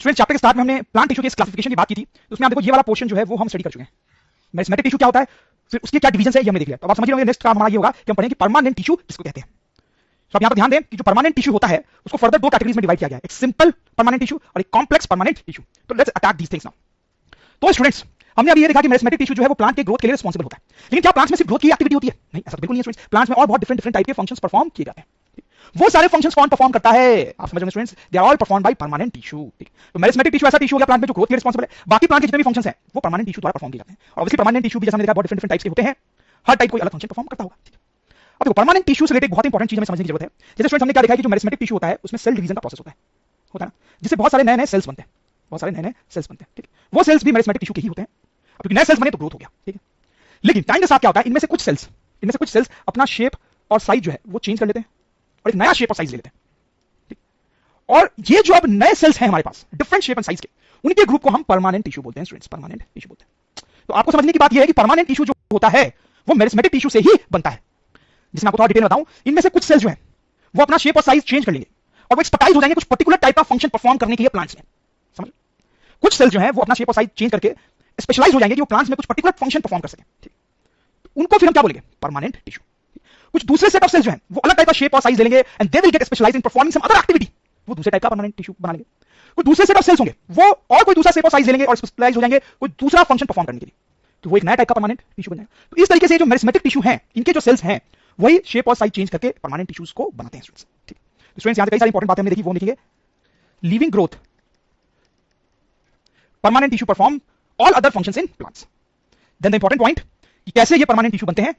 Students chapter के start में हमने प्लांट टिश्यू के क्लासिफिकेशन की बात की थी, तो उसमें आप देखो ये वाला पोर्शन जो है वो हम स्टडी कर चुके हैं। मेरिस्टेमेटिक टिश्यू क्या होता है, फिर उसके क्या डिवीजन है ये हमने देख लिया। तो अब आप समझ रहे होंगे नेक्स्ट काम हमारा ये होगा कि हम पढ़ेंगे परमानेंट टिश्यू किसको कहते हैं। तो आप यहां पर ध्यान दें कि जो परमानेंट टिश्यू होता है उसको फर्दर दो कैटेगरीज में डिवाइड किया गया है, एक सिंपल परमानेंट टिश्यू और एक कॉम्प्लेक्स परमानेंट टिश्यू। तो let's attack these things now. तो स्टूडेंट्स हमने अभी ये देखा कि मेरिस्टेमेटिक टिश्यू जो है वो प्लांट के ग्रोथ के लिए रिस्पांसिबल होता है, लेकिन क्या प्लांट्स में सिर्फ ग्रोथ की एक्टिविटी होती है? नहीं, ऐसा बिल्कुल नहीं है स्टूडेंट्स। प्लांट्स में और बहुत डिफरेंट टाइप के फंक्शंस परफॉर्म किए जाते हैं। वो सारे फंक्शंस कौन परफॉर्म करता है? आप समझ रहे हैं students, they are all performed by permanent tissue. ठीक, तो मेरिस्टेमेटिक टिश्यू ऐसा टिश्यू हो गया प्लांट में जो ग्रोथ के लिए रिस्पांसिबल है। बाकी प्लांट के जितने भी फंक्शंस हैं वो परमानेंट टिश्यू द्वारा परफॉर्म किए जाते हैं। और ऑब्वियसली परमानेंट टिश्यू भी जैसा हमने देखा बहुत डिफरेंट टाइप्स के होते हैं, हर टाइप कोई अलग फंक्शन परफॉर्म करता होगा। अब देखो परमानेंट टिश्यू से रिलेटेड बहुत इंपॉर्टेंट चीज हमें समझने की जरूरत है। जैसे स्टूडेंट्स हमने क्या देखा है कि जो मेरिस्टेमेटिक टिश्यू होता है उसमें सेल डिवीजन का प्रोसेस होता है ना, जिससे बहुत सारे नए सेल्स बनते हैं, बहुत सारे नए सेल्स बनते हैं। ठीक, वो सेल्स भी मेरिस्टेमेटिक टिश्यू के ही होते हैं। अब क्योंकि नए सेल्स बने तो ग्रोथ हो गया। ठीक है, लेकिन टाइम के साथ क्या होता है, इनमें से कुछ सेल्स अपना शेप और साइज जो है वो चेंज कर लेते हैं और एक नया शेप और साइज ले लेते हैं। और ये जो अब नए सेल्स हैं हमारे पास डिफरेंट शेप एंड साइज के, उनके ग्रुप को हम परमानेंट टिश्यू बोलते हैं स्टूडेंट्स, परमानेंट टिश्यू बोलते हैं। तो आपको समझने की बात यह है कि परमानेंट टिश्यू जो होता है वो मेरिस्टेमेटिक टिश्यू से ही बनता है। जिसमें आपको थोड़ा डिटेल बताऊं, इनमें से कुछ सेल्स जो हैं वो अपना शेप और साइज चेंज कर लेंगे और वो एक्सपर्टाइज हो जाएंगे कुछ पर्टिकुलर टाइप का फंक्शन परफॉर्म करने के लिए प्लांट्स में। समझ, कुछ सेल्स जो हैं वो अपना शेप और साइज चेंज करके स्पेशलाइज हो जाएंगे कि वो प्लांट्स में कुछ पर्टिकुलर फंक्शन परफॉर्म कर सकें। ठीक, उनको फिर हम क्या बोलेंगे? Permanent tissue. कुछ दूसरे सेट ऑफ सेल्स जो हैं वो अलग टाइप का शेप और साइज ले लेंगे and they will get specialized in performing some other activity, वो दूसरे टाइप का परमानेंट टिश्यू बना लेंगे। कुछ दूसरे सेट ऑफ सेल्स होंगे वो और कोई दूसरा शेप और साइज ले लेंगे और स्पेशलाइज हो जाएंगे कोई दूसरा फंक्शन परफॉर्म करने के लिए, तो वो एक नया टाइप का परमानेंट टिश्यू बन जाएगा। तो इस तरीके से जो मेरिस्टेमेटिक टिश्यू हैं इनके जो सेल्स हैं वही शेप और साइज चेंज करके परमानेंट टिश्यूज को बनाते हैं स्टूडेंट्स। ठीक, तो स्टूडेंट्स यहां से कई सारी इंपॉर्टेंट बातें हमने देखी, वो लिखेंगे। Living growth permanent tissue perform all other functions in plants. Then the important point कि कैसे ये परमानेंट टिश्यू बनते हैं।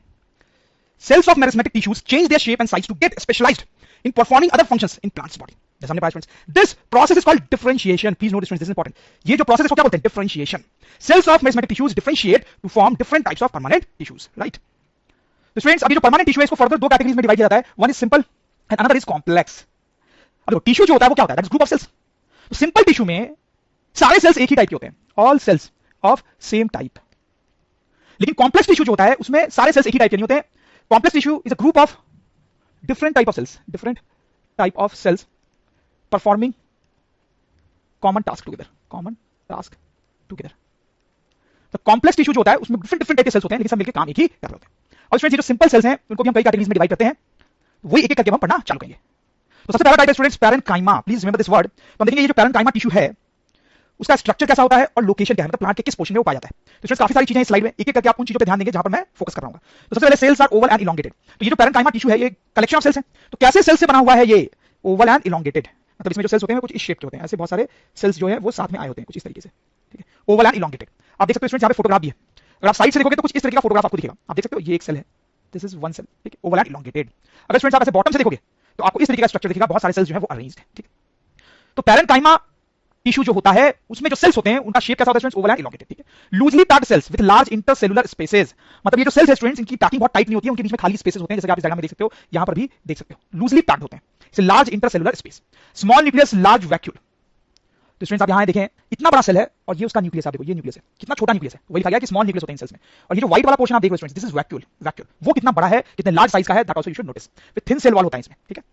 Cells of meristematic tissues change their shape and size to get specialized in performing other functions in plant's body. जैसा हमने पढ़ा students, this process is called differentiation. Please note this is important. ये जो process है इसको क्या बोलते हैं? Differentiation. Cells of meristematic tissues differentiate to form different types of permanent tissues, right? तो स्टूडेंट्स अभी जो परमानेंट टिश्यू है इसको फर्दर दो कैटेगरीज में डिवाइड किया जाता है, one is simple and another is complex. अब देखो टिश्यू जो होता है वो क्या होता है? That is group of cells. तो सिंपल टिश्यू में सारे सेल्स एक ही टाइप के होते हैं, all cells of same type. लेकिन कॉम्प्लेक्स टिश्यू जो होता है उसमें सारे सेल्स एक ही टाइप के नहीं होते हैं। Complex tissue is a group of different type of cells performing common task together. तो कॉम्प्लेक्स टिश्यू जो होता है उसमें डिफरेंट टाइप के सेल्स होते हैं लेकिन सब मिलकर काम एक ही कर रहे होते हैं। और इसमें जो सिंपल सेल्स हैं उनको भी हम कई कैटेगरीज में डिवाइड करते हैं, वही एक एक करके हम पढ़ना चालू करेंगे। तो सबसे पहला टाइप है students parenchyma. Please remember this word. तो हम देखेंगे ये जो पैरेन्काइमा टिश्यू है उसका स्ट्रक्चर कैसा होता है और लोकेशन क्या है, मतलब प्लांट के किस पोर्शन में वो पाया जाता है। तो स्टूडेंट्स काफी सारी चीजें इस स्लाइड में एक एक करके आप उन चीजों पे ध्यान देंगे जहां पर मैं फोकस कर रहा हूं। तो सबसे पहले cells are oval and elongated. तो ये जो पैरेन्काइमा टिश्यू है ये कलेक्शन ऑफ सेल्स है। तो कैसे सेल्स से बना हुआ है ये? ओवल एंड इलोंगेटेड, मतलब इसमें जो सेल्स होते हैं कुछ इस शेप के होते हैं, ऐसे बहुत सारे सेल्स जो है वो साथ में आए होते हैं कुछ इस तरीके से। ठीक है, ओवल एंड इलोंगेटेड। आप देख सकते हो स्टूडेंट्स यहाँ पे फोटोग्राफ भी है, अगर आप साइड से देखोगे तो कुछ इस तरीके का फोटोग्राफ आपको दिखेगा। आप देख सकते हो ये एक सेल है, दिस इज वन सेल। ठीक है, ओवल एंड इलोंगेटेड। अगर स्टूडेंट्स आप ऐसे बॉटम से देखोगे तो आपको इस तरीके का स्ट्रक्चर दिखेगा, बहुत सारे सेल्स जो है वो अरेंज्ड है। ठीक है, तो पैरेन्काइमा टिश्यू जो होता है उसमें जो सेल्स होते हैं उनका शेप कैसा होता है स्टूडेंट्स? Oval and elongated. ठीक है, loosely packed cells with large intercellular spaces. मतलब ये जो सेल्स है स्टूडेंट्स इनकी पैकिंग बहुत टाइट नहीं होती है, उनके बीच में खाली स्पेसेस होते हैं, जैसे कि आप इस डायग्राम में देख सकते हो, यहां पर भी देख सकते हो लूजली पैक्ड होते हैं। It's large intercellular space, small nucleus, large vacuole. तो स्टूडेंट्स आप यहां देखें इतना बड़ा सेल है और ये उसका न्यूक्लियस, आप देखो ये न्यूक्लियस है, कितना छोटा न्यूक्लियस है। वही लिखा गया कि स्मॉल न्यूक्लियस होते हैं इन सेल्स में। और ये जो व्हाइट वाला पोर्शन आप देख रहे हो स्टूडेंट्स, दिस इज वैक्यूल। वो कितना बड़ा है, कितने लार्ज साइज का है, that also you should notice. फिर थिन सेल वॉल होता है इसमें। ठीक है,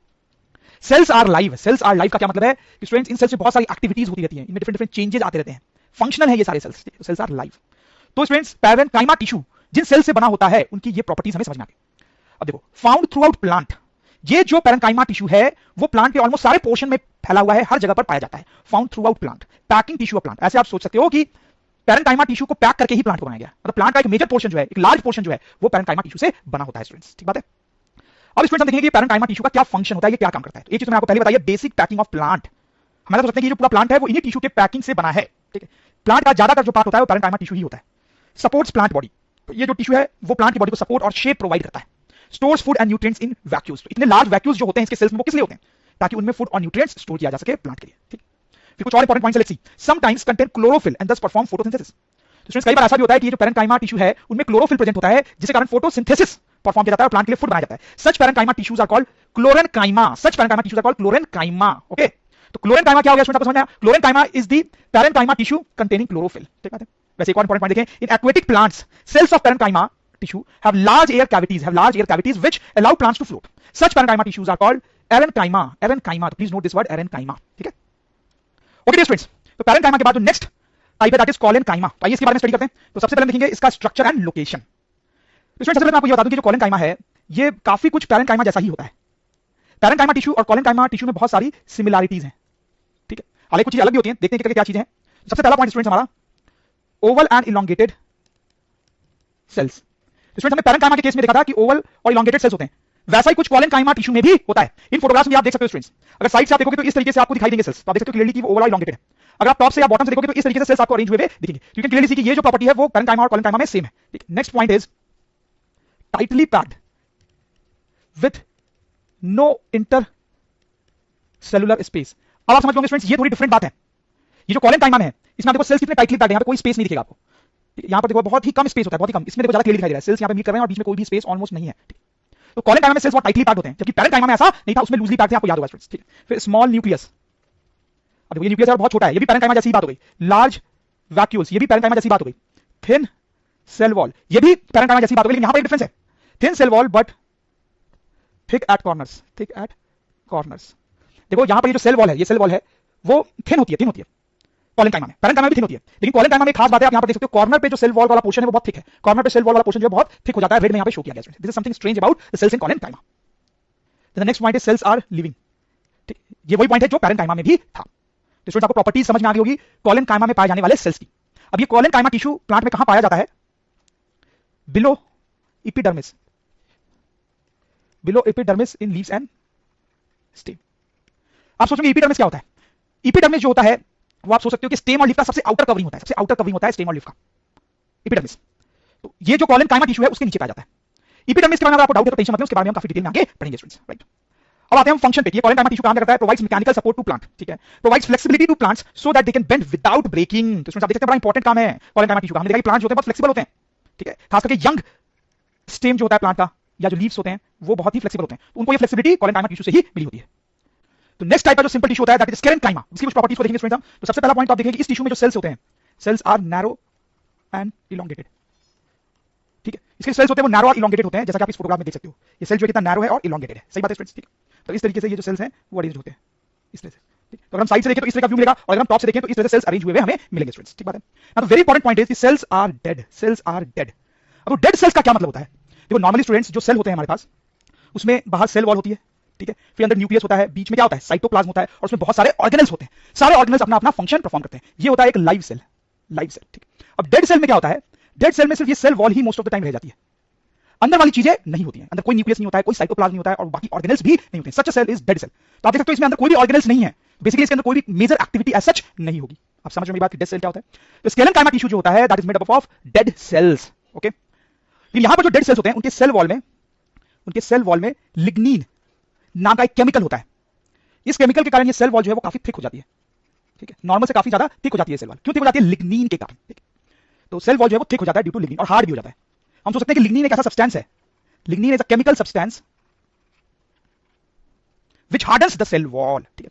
cells are live. Cells are live का क्या मतलब है कि स्टूडेंट्स इन सेल्स में बहुत सारी एक्टिविटीज होती रहती हैं, इनमें डिफरेंट चेंजेस आते रहते हैं, फंक्शनल है ये सारे सेल्स। Cells are live. तो स्टूडेंट्स पैरेन्काइमा टिश्यू जिन सेल से बना होता है उनकी ये प्रॉपर्टीज हमें समझ में आती है। अब देखो फाउंड थ्रू आउट प्लांट, ये जो पैरेन्काइमा टिश्यू है वो प्लांट के ऑलमोस्ट सारे पोर्शन में फैला हुआ है, हर जगह पर पाया जाता है। Found through out plant, packing tissue of plant. ऐसे आप सोच सकते हो कि पैरेन्काइमा टिश्यू को पैक करके ही प्लांट को बनाया गया, मतलब प्लांट का एक मेजर पोर्शन जो है, एक लार्ज पोर्शन जो है वो पैरेन्काइमा टिश्यू से बना होता है स्टूडेंट्स। ठीक बात है। अब स्टूडेंट्स हम देखेंगे कि पैरेन्काइमा टिश्यू का क्या फंक्शन होता है, ये क्या काम करता है। तो एक चीज मैंने आपको पहले बताया, बेसिक पैकिंग ऑफ प्लांट। हमारा तो सोचते हैं कि जो पूरा प्लांट है वो इन्हीं टिश्यू के पैकिंग से बना है। ठीक है, प्लांट का ज्यादातर जो पार्ट होता है वो पैरेन्काइमा टिश्यू ही होता है। सपोर्ट्स प्लांट बॉडी, तो ये जो टिश्यू है वो प्लांट की बॉडी को सपोर्ट और शेप प्रोवाइड करता है। Stores food and nutrients in vacuoles. इतने लार्ज वैक्यूल्स जो होते हैं इसके सेल्स में वो किस लिए होते हैं? ताकि उनमें फूड और न्यूट्रिएंट्स स्टोर किया जा सके प्लांट के लिए। ठीक, फिर कुछ और important points let's see. Sometimes contain chlorophyll and दस परफॉर्म फोटोसिंथेसिस। तो स्टूडेंट्स कई बार ऐसा भी होता है कि ये जो पैरेन्काइमा टिश्यू है उनमें क्लोरोफिल प्रेजेंट होता है जिसके कारण फोटोसिंथेसिस परफॉर्म किया जाता है और प्लांट के लिए फूड बनाया जाता है। Such parenchyma tissues are called chlorenchyma. Such parenchyma tissues are called chlorenchyma. Okay, तो क्लोरेन्काइमा क्या हो गया स्टूडेंट, आपको समझ में आया? Chlorenchyma is the parenchyma tissue containing chlorophyll. ठीक बात है। वैसे एक और इंपॉर्टेंट पॉइंट देखें, in aquatic plants cells of parenchyma tissue have large air cavities which allow plants to float. Such parenchyma tissues are called erenchyma. Please note this word erenchyma. ठीक है? Okay dear students, तो parenchyma के बाद जो next type है that is collenchyma. तो आइए इसके बारे में स्टडी करते हैं। तो सबसे पहले हम देखेंगे इसका स्ट्रक्चर एंड लोकेशन। तो सबसे पहले मैं आपको ये बता दूं कि जो कोलेनकाइमा है ये काफी कुछ पैरेंकाइमा जैसा ही होता है। पैरेंकाइमा टिश्यू और कोलेनकाइमा टिश्यू में बहुत सारी सिमिलैरिटीज हैं, ठीक है, हालांकि कुछ चीजें अलग भी होती हैं। देखते हैं कि क्या चीजें हैं। सबसे पहला पॉइंट स्टूडेंट्स हमारा oval and elongated cells. Students हमने पैरेंकाइमा के केस में देखा था कि ओवल और इलोंगेटेड सेल्स होते हैं, वैसा ही कुछ कोलेनकाइमा टिश्यू में भी होता है। इन फोटोग्राफ्स में आप देख सकते हो स्टूडेंट्स, अगर साइड से आप देखोगे तो इस तरीके से आपको दिखाई देंगे सेल्स, तो आप देख सकते हो क्लियरली कि वो ओवल और इलोंगेटेड है। अगर आप टॉप से या बॉटम से देखोगे तो इस तरीके से सेल्स आपको अरेंज हुए दिखेंगे। यू कैन क्लियरली सी कि ये जो प्रॉपर्टी है वो पैरेंकाइमा और कोलेनकाइमा में सेम है, ठीक है। Next point is tightly packed with no inter cellular space. अब आप समझ लोगे स्टूडेंट्स, ये थोड़ी डिफरेंट बात है। ये जो कोलेनकाइमा में है इसमें आप देखो सेल्स कितने टाइटली पैक्ड है, यहाँ पे कोई स्पेस नहीं दिखेगा आपको। यहाँ पर देखो बहुत ही कम स्पेस होता है, बहुत ही कम। इसमें देखो ज्यादा क्लियर दिखाई दे रहा है, सेल्स यहाँ पे मीट कर रहे हैं और बीच में कोई भी स्पेस ऑलमोस्ट नहीं है। तो कोलेनकाइमा में सेल्स बहुत टाइटली पैक्ड होते हैं, जबकि पैरेंकाइमा में ऐसा नहीं था, उसमें लूजली पैक्ड थे, आपको याद होगा स्टूडेंट्स, ठीक है। फिर स्मॉल न्यूक्लियस, अब देखो ये न्यूक्लियस बहुत छोटा है, ये भी पैरेंकाइमा जैसी बात हो गई। लार्ज वैक्यूल्स, ये भी पैरेंकाइमा जैसी बात हो गई। थिन सेल वॉल, ये भी पैरेंकाइमा जैसी बात हो गई, लेकिन यहाँ पर एक डिफरेंस है, thin cell wall but thick at corners, thick at corners. देखो यहाँ पर ये जो सेल वॉल है, ये सेल वॉल है वो थिन होती है कोलेनकाइमा में, पैरेंकाइमा में भी थिन होती है, लेकिन कोलेनकाइमा में खास बात है, आप यहाँ पर देख सकते हो कॉर्नर पे जो सेल वॉल वाला पोर्शन है वो बहुत थिक है। कॉर्नर पे सेल वॉल वाला पोर्शन जो बहुत थिक हो जाता है, रेड में यहाँ पे शो किया गया है। This is something strange about the cells in collenchyma. The next point is cells are living, ठीक, ये वही पॉइंट है जो पैरेंकाइमा में भी था। तो स्टूडेंट्स आपको प्रॉपर्टीज समझ में आ गई होगी कोलेनकाइमा में पाए जाने वाले सेल्स की। अब ये कोलेनकाइमा टिश्यू प्लांट में कहां पाया जाता है? Below epidermis, below epidermis in leaves and stem. आप सोचेंगे एपिडर्मिस क्या होता है? एपिडर्मिस जो होता है वो आप सोच सकते हो कि स्टेम और लीफ का सबसे आउटर कवरिंग होता है, सबसे आउटर कवरिंग होता है स्टेम और लीफ का, एपिडर्मिस। तो ये जो कोलेनकाइमा टिश्यू है उसके नीचे पाया जाता है। एपिडर्मिस के बारे में आपको डाउट है तो टेंशन मत लो, उसके बारे में हम काफी डिटेल में आगे पढ़ेंगे स्टूडेंट्स, राइट। अब आते हैं हम फंक्शन पे। ये कोलेनकाइमा टिश्यू काम करता है, provides mechanical support to plant, ठीक है, provides flexibility to plants so that they can bend without breaking. तो स्टूडेंट्स आप देख सकते हैं बड़ा इंपॉर्टेंट काम है कोलेनकाइमा टिश्यू का। हमने देखा कि प्लांट्स होते हैं बहुत फ्लेक्सिबल होते हैं, ठीक है, खास करके यंग स्टेम जो होता है प्लांट का या जो लीव्स होते हैं वो बहुत ही फ्लेक्सिबल होते हैं, तो उनको ये फ्लेक्सिबिलिटी कोलेनकाइमा टिश्यू से ही मिली होती है। तो नेक्स्ट टाइप का जो सिंपल टिश्यू होता है दैट इज स्क्लेरेनकाइमा। इसकी कुछ प्रॉपर्टीज को देखेंगे स्टूडेंट्स हम। तो सबसे पहला पॉइंट आप देखेंगे कि इस टिश्यू में जो सेल्स होते हैं, cells are narrow and elongated, ठीक है। इसके सेल्स होते हैं वो नैरो और इलोंगेटेड होते हैं, जैसा कि आप इस फोटोग्राफ में देख सकते हो। ये सेल जो कितना नैरो है और इलोंगेटेड है, सही बात है स्टूडेंट्स, ठीक। तो इस तरीके से ये जो सेल्स हैं वो अरेंज होते हैं इस तरह से, ठीक। तो अगर हम साइड से देखें तो इस तरह का व्यू मिलेगा, और अगर हम टॉप से देखें तो इस तरह से सेल्स अरेंज हुए हमें मिलेंगे स्टूडेंट्स, ठीक बात है ना। तो very important point is cells are dead, cells are dead. अब डेड सेल्स का क्या मतलब होता है? देखो नॉर्मली स्टूडेंट्स जो सेल होते हैं हमारे पास उसमें बाहर सेल वॉल होती है, ठीक है, फिर अंदर न्यूक्लियस होता है, बीच में क्या होता है? साइटोप्लाज्म होता है, और उसमें बहुत सारे ऑर्गेनेल्स होते हैं। सारे ऑर्गेनेल्स अपना अपना फंक्शन परफॉर्म करते हैं। ये होता है एक लाइव सेल, लाइव सेल, ठीक। अब डेड सेल में क्या होता है? डेड सेल में सिर्फ ये सेल वॉल ही मोस्ट ऑफ द टाइम रह जाती है, अंदर वाली चीजें नहीं होती हैं। अंदर कोई न्यूक्लियस नहीं होता है, कोई साइटोप्लाज्म नहीं होता है, और बाकी ऑर्गेनेल्स भी नहीं होते हैं। सच अ सेल इज डेड सेल। तो आप देख सकते हो इसमें अंदर कोई भी ऑर्गेनेल्स नहीं है, बेसिकली इसके अंदर कोई भी मेजर एक्टिविटी एज सच नहीं होगी। आप समझ में बात कि डेड सेल क्या होता है? तो स्क्लेरेनकाइमा टिश्यू जो होता है that is made up of dead sales, okay. यहां पर जो डेड सेल्स होते हैं उनके सेल वॉल में लिग्निन नाम का एक केमिकल होता है। इस केमिकल के कारण ये सेल वॉल जो है वो काफी थिक हो जाती है, ठीक है, नॉर्मल से काफी ज्यादा थिक हो जाती है सेल वॉल। क्यों थिक हो जाती है? लिग्निन के कारण, ठीक है। तो सेल वॉल जो है वो थिक हो जाता है ड्यू टू लिग्निन, और हार्ड भी हो जाता है। हम सोच सकते हैं कि लिग्निन एक ऐसा सब्सटेंस है, lignin is a chemical substance which hardens the cell wall, ठीक है।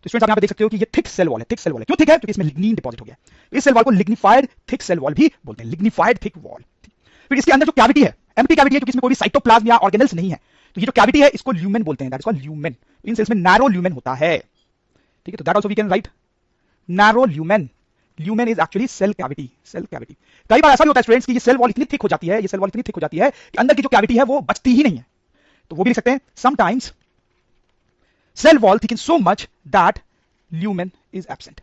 तो स्टूडेंट्स आप यहां पे देख सकते हो कि ये थिक सेल वॉल है, थिक सेल वॉल है। क्यों थिक है? क्योंकि इसमें लिग्निन डिपॉजिट हो गया है। इस सेल वॉल को लिग्निफाइड थिक सेल वॉल भी बोलते हैं, लिग्निफाइड थिक वॉल। फिर इसके अंदर जो कैविटी है, एम्प्टी कैविटी है, क्योंकि इसमें कोई भी साइटोप्लाज्म या ऑर्गेनेल्स नहीं है। तो ये जो कैविटी है इसको ल्यूमेन बोलते हैं, दैट इज कॉल्ड ल्यूमेन। इन सेल्स में नैरो ल्यूमेन होता है, ठीक है। तो that also we can write narrow lumen. Lumen is actually cell cavity, cell cavity. कई बार ऐसा भी होता है स्टूडेंट्स कि ये सेल वॉल इतनी थिक हो जाती है, ये सेल वॉल इतनी थिक हो जाती है कि अंदर की जो कैविटी है वो बचती ही नहीं है। तो वो भी लिख सकते हैं sometimes cell wall thicken so much that lumen is absent,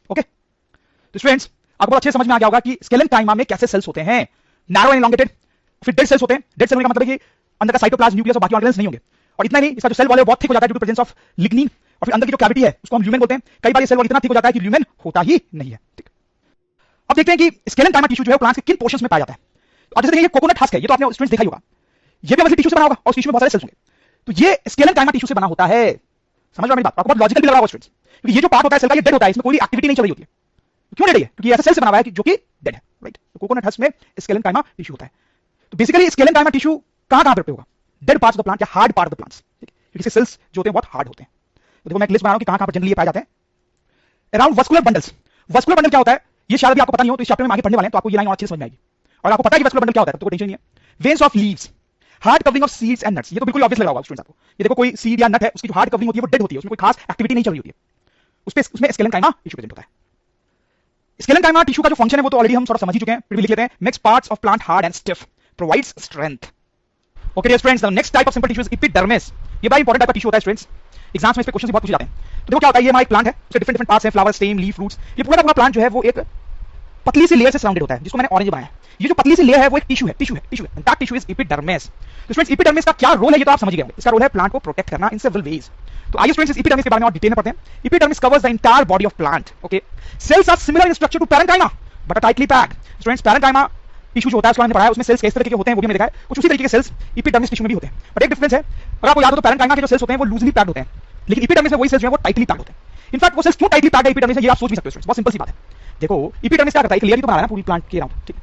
okay. तो स्टूडेंट्स आपको बहुत अच्छे समझ में आ गया होगा कि स्क्लेरेनकाइमा में कैसे सेल्स होते हैं, नैरो एंड इलोंगेटेड। फिर डेड सेल्स होते हैं। डेड सेल का मतलब है कि अंदर का साइटोप्लाज्म, न्यूक्लियस और बाकी ऑर्गेनेल्स नहीं होंगे। और इतना नहीं, इसका जो सेल वॉल है बहुत थिक हो जाता है due to presence of lignin. और फिर अंदर की जो कैविटी है उसको हम ल्यूमेन बोलते हैं। कई बार ये सेल वॉल इतना थिक हो जाता है कि ल्यूमेन होता ही नहीं है, ठीक। अब देखते हैं कि स्क्लेरेनकाइमा टिश्यू जो है प्लांट्स के किन पोर्शंस में पाया जाता है। तो आप जैसे देखिए कोकोनट हस्क है, ये तो आपने स्टूडेंट्स देखा ही होगा, ये भी मछली टिश्यू से बना होगा और टिश्यू में बहुत सारे सेल्स होंगे। तो ये स्क्लेरेनकाइमा टिश्यू से बना होता है। समझ रहे हो मेरी बात? आपको बहुत लॉजिकल भी लग रहा होगा स्टूडेंट्स, क्योंकि ये जो पार्ट होता है सेल का ये डेड होता है, इसमें कोई एक्टिविटी नहीं चल रही होती है। क्यों डेड है? क्योंकि ऐसा सेल से बना हुआ है जो कि डेड है, राइट। तो कोकोनट हस्क में स्क्लेरेनकाइमा टिश्यू होता है। तो बेसिकली स्क्लेरेनकाइमा टिश्यू कहां पे होगा? Dead parts of the plant या hard part of the plants, ठीक है, क्योंकि सेल्स जो होते हैं बहुत हार्ड होते हैं। तो देखो मैं एक लिस्ट बना रहा हूं कि कहां पर जनरली पाए जाते हैं। Around vascular bundles. Vascular bundle क्या होता है ये शायद भी आपको पता नहीं हो, तो इस चैप्टर में आगे पढ़ने वाले हैं, तो आपको ये लाइन और अच्छे से समझ में आएगी। और आपको पता है कि वस्कुलर बंडल क्या होता है, तो कोई टेंशन नहीं है। Veins of leaves, hard covering of seeds and nuts. ये तो बिल्कुल ऑब्वियस लग रहा होगा स्टूडेंट्स आपको। ये देखो कोई सीड या नट है, उसकी जो हार्ड कवरिंग होती है वो डेड होती है, उसमें कोई खास एक्टिविटी नहीं चल रही होती है। उसमें स्केलेनकाइमा टिश्यू प्रेजेंट होता है। स्केलेनकाइमा टिश्यू का जो फंक्शन है वो तो ऑलरेडी हम थोड़ा समझ ही चुके हैं, फिर भी लिख लेते हैं। Makes parts of plant hard and stiff, provides strength. Okay dear friends, the next type of simple tissue is epidermis. ये बड़ा इंपॉर्टेंट टाइप का टिश्यू होता है स्टूडेंट्स, एग्जाम्स में इस पे क्वेश्चन बहुत पूछे जाते हैं। तो देखो क्या होता है, ये हमारा एक प्लांट है, उसके डिफरेंट डिफरेंट पार्ट्स हैं, फ्लावर, स्टेम, लीफ, रूट्स। ये पूरा का पूरा प्लांट जो है वो एक पतली सी लेयर से सराउंडेड होता है, जिसको मैंने ऑरेंज बनाया है। ये जो पतली सी लेयर है वो एक टिश्यू है, दैट टिश्यू इज एपिडर्मिस। तो स्टूडेंट्स एपिडर्मिस का क्या रोल है ये तो आप समझ गए होंगे। इसका रोल है प्लांट को प्रोटेक्ट करना इन सेवरल वेज। तो आइए स्टूडेंट्स एपिडर्मिस के बारे में और डिटेल में पढ़ते हैं। Epidermis covers the entire body of plant. Okay, cells are similar in structure to parenchyma but are tightly packed. Students parenchyma tissue जो होता है उसको हमने पढ़ा है, उसमें सेल्स किस तरीके के होते हैं वो भी हमने देखा है। कुछ उसी तरीके के सेल्स एपिडर्मिस टिश्यू में भी होते हैं, बट एक डिफरेंस है। अगर आपको याद हो तो पैरेन्काइमा के जो सेल्स होते हैं वो लूजली पैक्ड होते हैं, लेकिन एपिडर्मिस में वही सेल्स जो है वो टाइटली पैक्ड होते हैं। इनफैक्ट वो सेल्स क्यों टाइटली पैक्ड है एपिडर्मिस में ये आप सोच भी सकते हो स्टूडेंट्स, बहुत सिंपल सी बात है। देखो एपिडर्मिस क्या करता है, एक लेयर ही तो बना रहा है पूरी प्लांट के अराउंड, ठीक है,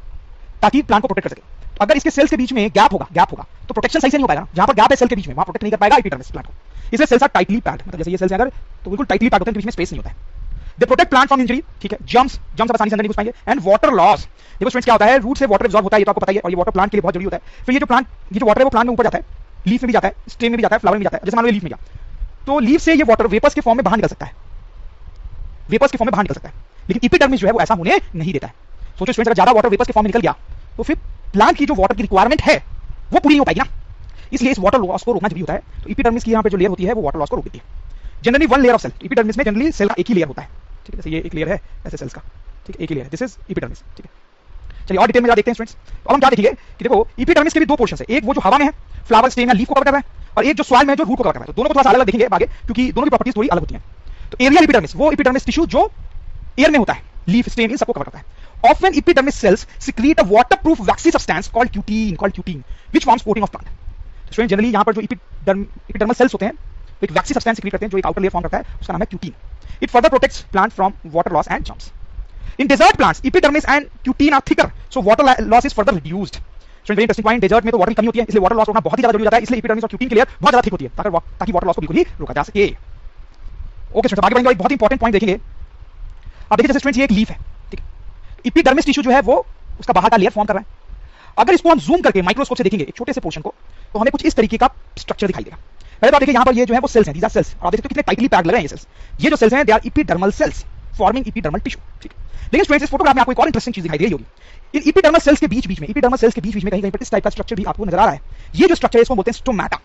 ताकि प्लांट को प्रोटेक्ट कर सके। तो अगर इसके सेल्स के बीच में गैप होगा तो प्रोटेक्शन सही से नहीं हो पाएगा। जहां पर गैप है सेल के बीच में वहां प्रोटेक्ट नहीं कर पाएगा एपिडर्मिस प्लांट को। इसलिए सेल्स आर टाइटली पैक्ड, मतलब जैसे ये सेल्स है अगर तो बिल्कुल टाइटली पैक्ड होते हैं, बीच में स्पेस नहीं होता है। They protect plant from injury, ठीक है, जम्स आप आसानी से अंदर नहीं घुस पाएंगे, एंड वाटर लॉस। देखो स्टूडेंट्स क्या होता है, रूट से वाटर एब्जॉर्ब होता है, ये तो आपको पता ही है, और ये वाटर प्लांट के लिए बहुत जरूरी होता है। फिर ये जो वाटर है वो प्लांट में ऊपर जाता है, लीफ में भी जाता है, स्टेम में भी जाता है, फ्लावर में भी जाता है। जैसे मान लो लीफ में गया तो लीफ से ये वाटर वेपर्स के फॉर्म में बाहर निकल सकता है, लेकिन एपिडर्मिस जो है वो ऐसा होने नहीं देता है। सोचो स्टूडेंट्स, अगर ज्यादा वाटर वेपर्स के फॉर्म में निकल गया तो फिर प्लांट की जो वाटर की रिक्वायरमेंट है वो पूरी नहीं हो पाएगी ना, इसलिए इस वाटर लॉस को रोकना जरूरी होता है। तो एपिडर्मिस की यहाँ पे जो लेयर होती है वो वाटर लॉस को रोक देती है। Generally one layer of cell, epidermis में जनरली सेल का एक ही लेयर होता है, ठीक है, जैसे ये एक लेयर है ऐसे सेल्स का, ठीक है, एक ही लेयर है, दिस इज एपिडर्मिस, ठीक है। चलिए और डिटेल में जरा देखते हैं स्टूडेंट्स। तो अब हम क्या देखेंगे कि देखो एपिडर्मिस के भी दो पोर्शंस है, एक वो जो हवा में है, फ्लावर, स्टेम या लीफ को कवर कर रहा है, और एक जो सॉइल में है जो रूट को कवर कर रहा है। तो दोनों को थोड़ा सा अलग देखेंगे आगे, क्योंकि दोनों की प्रॉपर्टीज थोड़ी अलग होती हैं। तो एरियल एपिडर्मिस वो एपिडर्मिस टिश्यू जो एयर में होता है, लीफ, स्टेम इन सबको कवर करता है। Often epidermis cells secrete a waterproof waxy substance called cutin, which forms coating of plant. तो स्टूडेंट जनरली यहाँ पर जो एपिडर्मल सेल्स होते हैं वो एक वैक्सी सब्सटेंस सिक्रीट करते हैं जो एक आउटर लेयर फॉर्म करता है, उसका नाम है cutin. It further protects plant from water loss and jumps. In desert plants epidermis and cutin are thicker, so water loss is further reduced. Student very interesting point, desert में तो water की कमी होती है, इसलिए वाटर लॉस रोकना बहुत ही ज्यादा जरूरी होता है, इसलिए एपिडर्मिस और क्यूटीन की लेयर बहुत ज्यादा थिक होती है ताकि वाटर लॉस को बिल्कुल ही रोका जा सके। ओके स्टूडेंट, आगे बढ़ेंगे, एक बहुत इंपॉर्टेंट पॉइंट देखेंगे। अब देखिए जैसे स्टूडेंट ये एक लीफ है, ठीक है, एपिडर्मिस टिश्यू जो है वो उसका बाहर का लेयर फॉर्म कर रहा है। अगर इसको हम जूम करके माइक्रोस्कोप से देखेंगे एक छोटे से पोर्शन को, तो हमें कुछ इस तरीके का स्ट्रक्चर दिखाई देगा। पहले तो आप देखिए यहाँ पर ये जो है वो सेल्स हैं, दीज आर सेल्स, और आप देख सकते हो कितने टाइटली पैक्ड लग रहे हैं ये सेल्स। ये जो सेल्स हैं they are epidermal cells forming epidermal tissue, ठीक है। लेकिन स्टूडेंट्स इस फोटोग्राफ में आपको एक और इंटरेस्टिंग चीज दिखाई दे रही होगी, इन एपिडर्मल सेल्स के बीच में कहीं पर इस टाइप का स्ट्रक्चर भी आपको नजर आ रहा है। ये जो स्ट्रक्चर है इसको बोलते हैं stomata.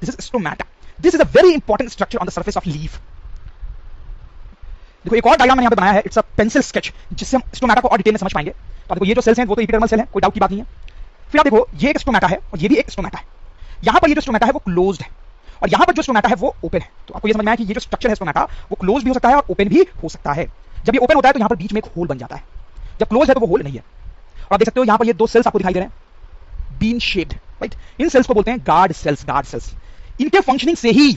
This is stomata, this is a very important structure on the surface of leaf. देखो एक और डायग्राम मैंने यहाँ पे बनाया है, इट्स अ पेंसिल स्केच, जिससे हम स्टोमेटा को और डिटेल में समझ पाएंगे। तो देखो ये जो सेल्स हैं वो तो एपिडर्मल सेल है, कोई डाउट की बात नहीं है। फिर आप देखो ये एक स्टोमेटा है और ये भी एक स्टोमेटा है। यहाँ पर ये जो स्टोमेटा है वो क्लोज्ड है और यहाँ पर जो स्टोमेटा है वो ओपन है। तो आपको ये समझ में आया कि ये जो स्ट्रक्चर है स्टोमेटा वो क्लोज भी हो सकता है और ओपन भी हो सकता है। जब ये ओपन होता है तो यहाँ पर बीच में एक होल बन जाता है, जब क्लोज है तो वो होल नहीं है। और आप देख सकते हो यहाँ पर ये दो सेल्स आपको दिखाई दे रहे हैं, बीन शेप्ड, राइट। इन सेल्स को बोलते हैं गार्ड सेल्स। इनके फंक्शनिंग से ही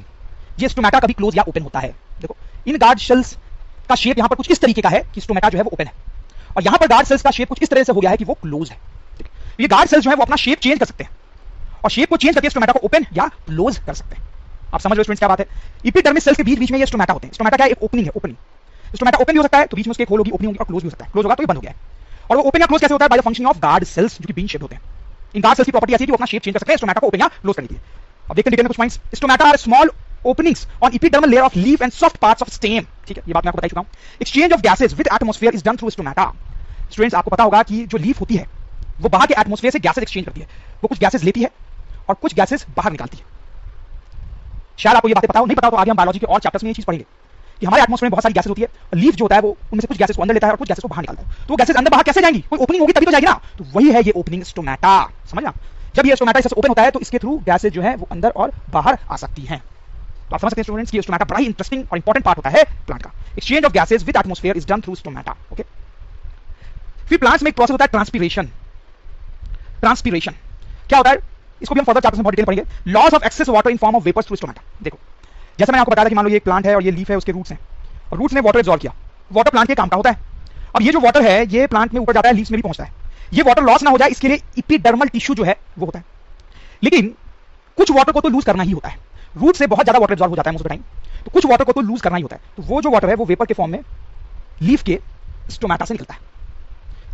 ये स्टोमेटा कभी क्लोज या ओपन होता है। देखो इन गार्ड सेल्स का शेप यहाँ पर कुछ इस तरीके का है कि स्टोमेटा जो है वो ओपन है, और यहाँ पर गार्ड सेल्स का शेप कुछ इस तरह से हो गया है कि वो क्लोज है। ये गार्ड सेल्स जो है वो अपना शेप चेंज कर सकते हैं और शेप को चेंज करके स्टोमेटा को ओपन या क्लोज कर सकते हैं। आप समझ लो स्टूडेंट्स क्या बात है। एपिडर्मिस सेल्स के बीच में ये स्टोमेटा होते हैं। स्टोमेटा क्या है, एक ओपनिंग है, ओपनिंग। स्टोमेटा ओपन भी हो सकता है तो बीच में उसके एक होल होगी, ओपनिंग होगी, और क्लोज भी हो सकता है। क्लोज होगा तो ये बंद हो गया है। और वो ओपन या क्लोज कैसे होता है, by the functioning of guard cells जो कि बीन शेप होते हैं। इन गार्ड सेल्स की प्रॉपर्टी ऐसी है कि वो अपना शेप चेंज कर सकते हैं स्टोमेटा को ओपन या क्लोज करने के लिए। अब देखते हैं डिटेल में कुछ points. Stomata are small openings on epidermal layer of leaf and soft parts of stem, ठीक है, ये बात मैं आपको बता चुका हूं। Exchange of gases with atmosphere is done through stomata। Students आपको पता होगा कि जो लीफ होती है वो बाहर के एटमॉस्फेयर से गैसेस एक्सचेंज करती है। वो कुछ गैसेस लेती है और कुछ गैसेस बाहर निकालती है। शायद आपको ये बातें पता हो, नहीं पता हो तो आगे हम बायोलॉजी के और चैप्टर्स में ये चीज पढ़ेंगे कि हमारे एटमॉस्फेयर में बहुत सारी गैसेस होती है और लीफ जो होता है वो उनमें से कुछ गैसेस को अंदर लेता है और कुछ गैसेस को बाहर निकालता है। तो वो गैसेस अंदर बाहर कैसे जाएंगी, कोई ओपनिंग होगी तभी तो जाएगी ना। तो वही है ये ओपनिंग स्टोमेटा, समझ। जब ये स्टोमेटा इससे ओपन होता है तो इसके थ्रू गैसेस जो है वो अंदर और बाहर आ सकती हैं। तो आप समझ सकते हैं स्टूडेंट्स कि स्टोमेटा बड़ा ही इंटरेस्टिंग और इंपॉर्टेंट पार्ट होता है प्लांट का। Exchange of gases with atmosphere is done through stomata, okay. फिर प्लांट्स में एक प्रोसेस होता है ट्रांसपीरेशन। ट्रांसपीरेशन क्या होता है, इसको भी हम फर्दर चैप्टर्स में बहुत डिटेल पढ़ेंगे। Loss of excess water in form of vapours through stomata. देखो जैसे मैंने आपको बताया था कि मान लो ये एक प्लांट है और ये लीफ है, उसके रूट्स हैं और रूट्स ने वाटर एब्जॉर्ब किया। वाटर प्लांट के काम का होता है। अब ये जो वाटर है ये प्लांट में ऊपर जाता है, लीव्स में भी पहुंचता है। ये वाटर लॉस ना हो जाए इसके लिए एपिडर्मल टिश्यू जो है वो होता है। लेकिन कुछ वाटर को तो लूज करना ही होता है। रूट से बहुत ज्यादा वाटर एब्जॉर्ब हो जाता है मोस्ट ऑफ द टाइम, तो कुछ वाटर को तो लूज करना ही होता है। तो वो जो वाटर है वो वेपर के फॉर्म में लीफ के स्टोमेटा से निकलता है।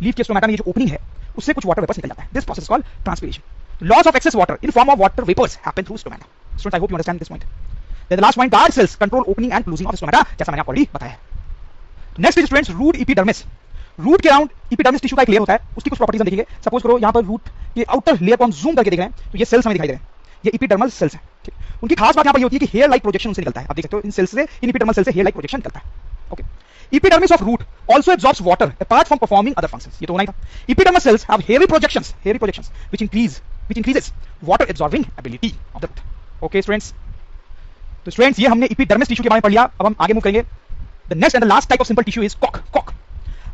लीफ के स्टोमेटा में ये जो ओपनिंग है उससे कुछ वाटर वेपर्स निकल जाता है। This process called transpiration. Loss of excess water in form of water vapours happen through stomata. Students I hope you understand this point. Then the last point, guard cells control opening and closing of stomata, जैसा मैंने आपको already बताया है. Next is students root epidermis. Root के around epidermis tissue का एक layer होता है, उसकी कुछ प्रॉपर्टीज हम देखेंगे. सपोज करो यहाँ पर रूट ये आउटर लेयर को हम जूम करके देख रहे हैं, तो ये सेल्स हमें दिखाई दे रहे हैं, ये एपिडर्मल सेल्स हैं. ठीक, उनकी खास बात यहाँ पर ये होती है कि हेयर लाइक प्रोजेक्शन उनसे निकलता है. आप देख सकते हो इन सेल्स से, इन एपिडर्मल सेल से हेयर लाइक प्रोजेक्शन निकलता है. Okay, epidermis of root also absorbs water apart from performing other functions. ये तो होना ही था. Epidermal cells have hairy projections which increases water absorbing ability of the root. Okay students, तो students ये हमने epidermis tissue के बारे में पढ़ लिया. अब हम आगे मूव करेंगे. The next and the last type of simple tissue is cork.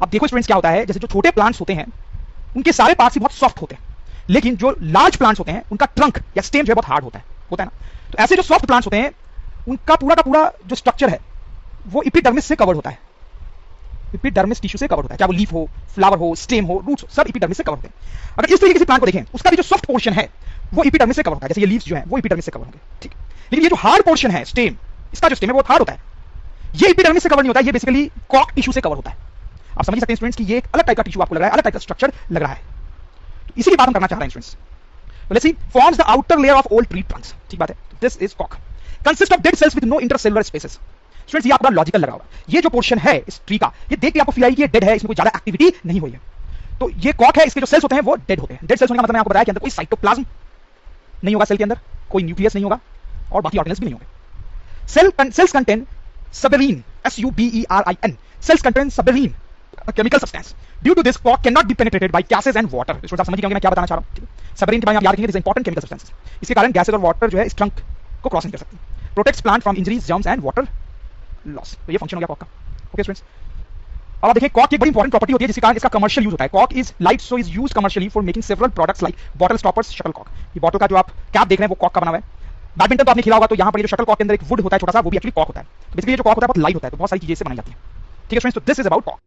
अब देखो स्टूडेंट्स क्या होता है, जैसे जो छोटे प्लांट्स होते हैं उनके सारे पार्ट्स ही बहुत सॉफ्ट होते हैं, लेकिन जो लार्ज प्लांट्स होते हैं उनका ट्रंक या स्टेम जो है बहुत हार्ड होता है ना. तो ऐसे जो सॉफ्ट प्लांट्स होते हैं उनका पूरा का पूरा जो स्ट्रक्चर है वो एपिडर्मिस से कवर्ड होता है. एपिडर्मिस टिश्यू से कवर होता है, चाहे वो लीफ हो, फ्लावर हो, स्टेम हो, रूट्स हो, सब एपिडर्मिस से कवर होते हैं. अगर इस तरीके से प्लांट को देखें, उसका भी जो सॉफ्ट पोर्शन है वो एपिडर्मिस से कवर होता है. जैसे ये लीव्स जो हैं वो एपिडर्मिस से कवर होंगे. ठीक, लेकिन ये जो हार्ड पोर्शन है स्टेम, इसका जो स्टेम है वो हार्ड होता है, ये एपिडर्मिस से कवर नहीं होता है, ये बेसिकली कॉर्क टिश्यू से कवर होता है. आप समझ सकते हैं स्टूडेंट्स कि ये एक अलग टाइप का टिश्यू आपको लग रहा है, अलग टाइप का स्ट्रक्चर लग रहा है. तो इसी की बात हम करना चाह रहे हैं students. Let's see, forms the outer layer of old tree trunks. ठीक बात है. This is cork, consist of dead cells with no intercellular spaces. Students ये आपका लॉजिकल लगा होगा. ये जो पोर्शन है इस ट्री का, ये देख के आपको फील आएगी कि ये डेड है, इसमें कोई ज्यादा एक्टिविटी नहीं हुई है. तो ये कॉर्क है, इसके जो सेल्स होते हैं वो डेड होते हैं. डेड सेल्स होने का मतलब मैंने आपको बताया कि अंदर कोई साइटोप्लाज्म नहीं होगा, सेल के अंदर कोई न्यूक्लियस नहीं होगा और बाकी ऑर्गेनेल्स भी नहीं होंगे. Cells contain suberin, SUBERIN. Cells contain suberin chemical substance. Due to this cork can not be penetrated by gases and water. Students आप समझ गए मैं क्या बताना चाह रहा हूं. सबेरीन के बारे में आप याद रखेंगे, दिस इंपॉर्टेंट केमिकल सब्सटेंस. इसके कारण गैसेस और वाटर जो है इस ट्रंक को क्रॉस नहीं कर सकती. Protects plant from injuries, germs and water loss. तो ये फंक्शन हो गया कॉर्क का. ओके स्टूडेंट्स, अब आप देखिए कॉर्क की एक बड़ी इंपॉर्टेंट प्रॉपर्टी होती है जिसके कारण इसका कमर्शियल यूज होता है. Cork is light, so is used commercially for making several products like bottle stoppers, shuttle cork. ये बॉटल का जो आप कैप देख रहे हैं वो कॉर्क का बना हुआ है. बैडमिंटन तो आपने खेला होगा, तो यहाँ पर ये जो शटल कॉर्क के अंदर एक वुड होता है छोटा सा, वो भी एक्चुअली कॉर्क होता है. तो बेसिकली ये जो कॉर्क होता है बहुत लाइट होता है, तो बहुत सारी चीजें से बनाई जाती है. ठीक है स्टूडेंट्स, तो दिस इज अबाउट कॉर्क.